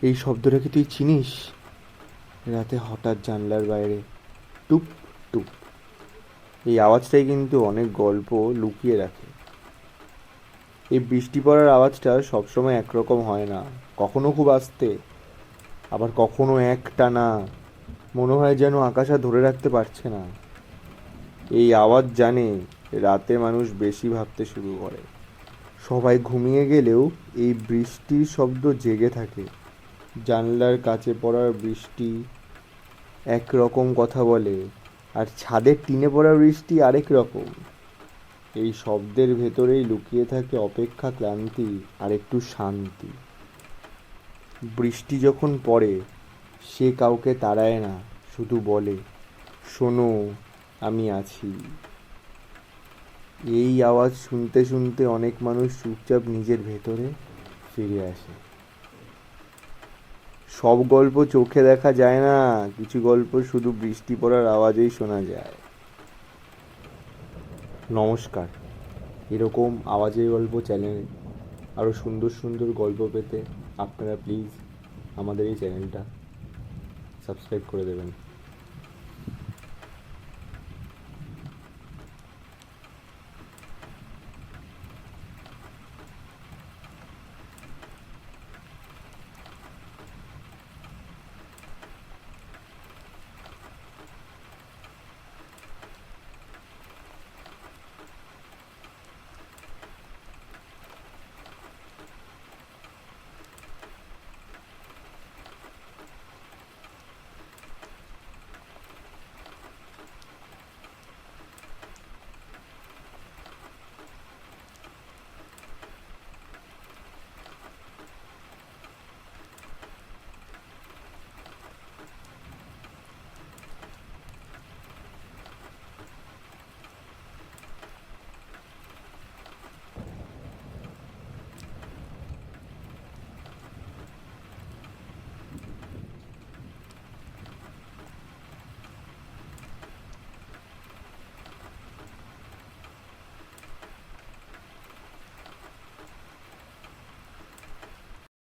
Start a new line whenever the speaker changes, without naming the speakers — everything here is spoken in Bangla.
এই শব্দটা কি তুই চিনিস? রাতে হঠাৎ জানলার বাইরে টুপ টুপ, এই আওয়াজটাই কিন্তু অনেক গল্প লুকিয়ে রাখে। এই বৃষ্টি পড়ার আওয়াজটা সবসময় একরকম হয় না, কখনো খুব আস্তে, আবার কখনো একটানা, মনে হয় যেন আকাশ আর ধরে রাখতে পারছে না। এই আওয়াজ জানে রাতে মানুষ বেশি ভাবতে শুরু করে। সবাই ঘুমিয়ে গেলেও এই বৃষ্টির শব্দ জেগে থাকে। জানলার কাছে পড়ার বৃষ্টি একরকম কথা বলে, আর ছাদের টিনে পড়া বৃষ্টি আরেক রকম। এই শব্দের ভেতরেই লুকিয়ে থাকে অপেক্ষা, ক্লান্তি আর একটু শান্তি। বৃষ্টি যখন পড়ে সে কাউকে তাড়ায় না, শুধু বলে, শোনো, আমি আছি। এই আওয়াজ শুনতে শুনতে অনেক মানুষ চুপচাপ নিজের ভেতরে ফিরে আসে। সব গল্প চোখে দেখা যায় না, কিছু গল্প শুধু বৃষ্টি পড়ার আওয়াজেই শোনা যায়। নমস্কার। এরকম আওয়াজের গল্প চ্যানেলে আরও সুন্দর সুন্দর গল্প পেতে আপনারা প্লিজ আমাদের এই চ্যানেলটা সাবস্ক্রাইব করে দেবেন।